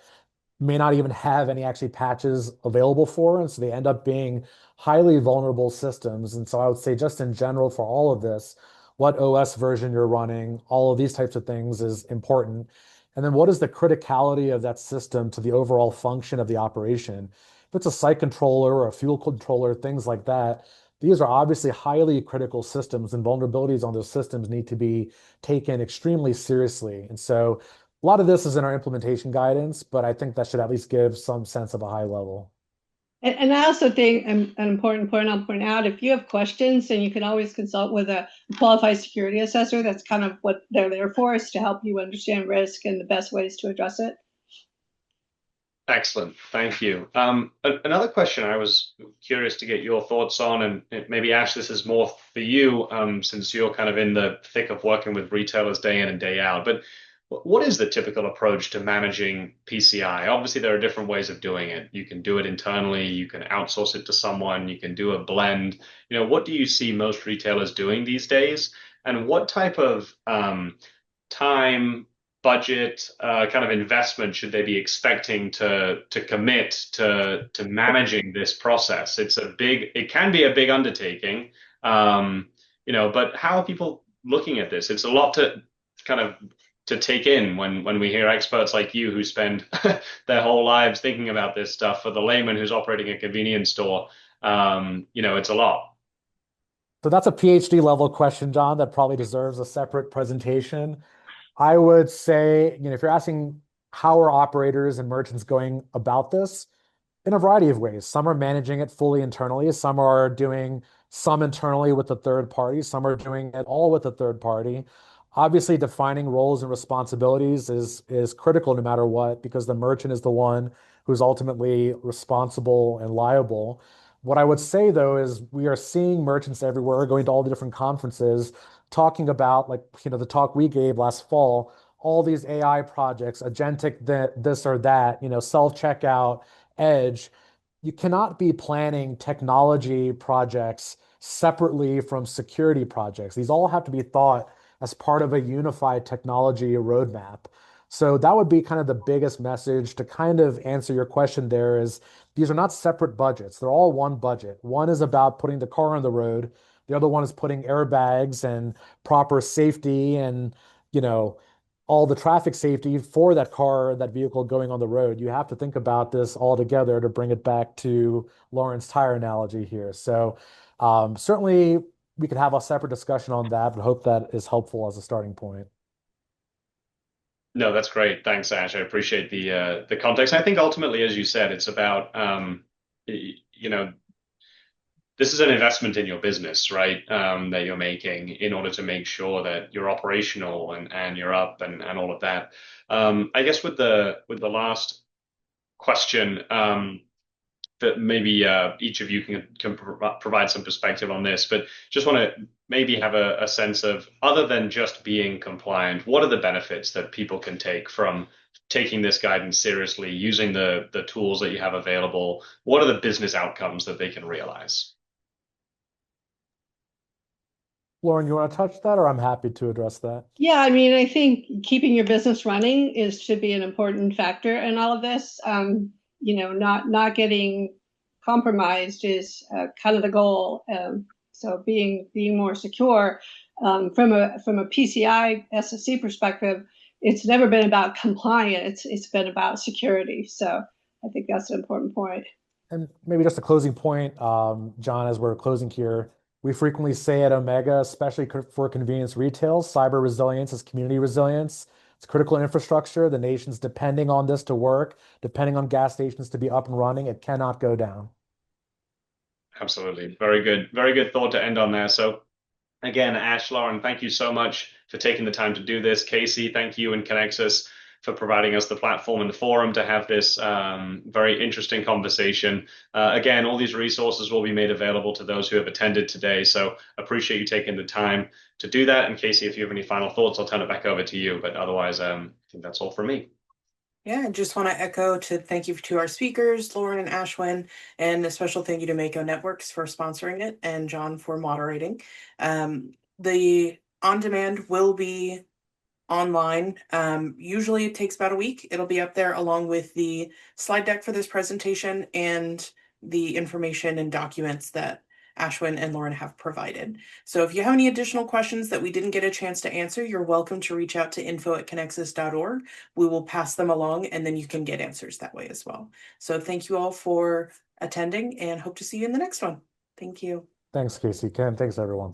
may not even have any actually patches available for, and so they end up being highly vulnerable systems. And so I would say just in general for all of this, what OS version you're running, all of these types of things is important. And then what is the criticality of that system to the overall function of the operation? If it's a site controller or a fuel controller, things like that, these are obviously highly critical systems, and vulnerabilities on those systems need to be taken extremely seriously. And so a lot of this is in our implementation guidance, but I think that should at least give some sense of a high level. And I also think an important point I'll point out, if you have questions, then you can always consult with a qualified security assessor. That's kind of what they're there for, is to help you understand risk and the best ways to address it. Excellent. Thank you. Another question I was curious to get your thoughts on, and maybe Ash, this is more for you, since you're kind of in the thick of working with retailers day in and day out. But what is the typical approach to managing PCI? Obviously, there are different ways of doing it. You can do it internally, you can outsource it to someone, you can do a blend. What do you see most retailers doing these days? And what type of time, budget, kind of investment should they be expecting to commit to managing this process? It can be a big undertaking, but how are people looking at this? It's a lot to kind of to take in when we hear experts like you who spend their whole lives thinking about this stuff. For the layman who's operating a convenience store, it's a lot. So that's a PhD level question, John, that probably deserves a separate presentation. I would say, if you're asking how are operators and merchants going about this, in a variety of ways. Some are managing it fully internally. Some are doing some internally with a third party. Some are doing it all with a third party. Obviously, defining roles and responsibilities is critical no matter what, because the merchant is the one who's ultimately responsible and liable. What I would say though is we are seeing merchants everywhere going to all the different conferences talking about, like, the talk we gave last fall, all these AI projects, agentic this or that, self-checkout, edge. You cannot be planning technology projects separately from security projects. These all have to be thought as part of a unified technology roadmap. So that would be kind of the biggest message to kind of answer your question there is these are not separate budgets. They're all one budget. One is about putting the car on the road. The other one is putting airbags and proper safety and, you know, all the traffic safety for that car, that vehicle going on the road. You have to think about this all together to bring it back to Lauren's tire analogy here. So certainly we could have a separate discussion on that, but hope that is helpful as a starting point. No, that's great. Thanks, Ash. I appreciate the context. I think ultimately, as you said, it's about you know this is an investment in your business, right? That you're making in order to make sure that you're operational and you're up and all of that. I guess with the last question, that maybe each of you can provide some perspective on this, but just want to maybe have a sense of, other than just being compliant, what are the benefits that people can take from taking this guidance seriously, using the tools that you have available? What are the business outcomes that they can realize? Lauren, you want to touch that, or I'm happy to address that? Yeah, I mean, I think keeping your business running should be an important factor in all of this. Not getting compromised is kind of the goal. So being more secure, from a PCI SSC perspective, it's never been about compliance. It's been about security. So I think that's an important point. And maybe just a closing point, John, as we're closing here, we frequently say at Omega, especially for convenience retail, cyber resilience is community resilience. It's critical infrastructure. The nation's depending on this to work, depending on gas stations to be up and running. It cannot go down. Absolutely. Very good thought to end on there. So again, Ash, Lauren, thank you so much for taking the time to do this. Casey, thank you and Conexxus for providing us the platform and the forum to have this very interesting conversation. Again, all these resources will be made available to those who have attended today. So appreciate you taking the time to do that. And Casey, if you have any final thoughts, I'll turn it back over to you. But otherwise, I think that's all from me. Yeah, I just want to echo to thank you to our speakers, Lauren and Ashwin, and a special thank you to Mako Networks for sponsoring it and John for moderating. The on-demand will be online. Usually it takes about a week. It'll be up there along with the slide deck for this presentation and the information and documents that Ashwin and Lauren have provided. So if you have any additional questions that we didn't get a chance to answer, you're welcome to reach out to info@conexxus.org. We will pass them along and then you can get answers that way as well. So thank you all for attending and hope to see you in the next one. Thank you. Thanks, Casey. Ken, thanks, everyone.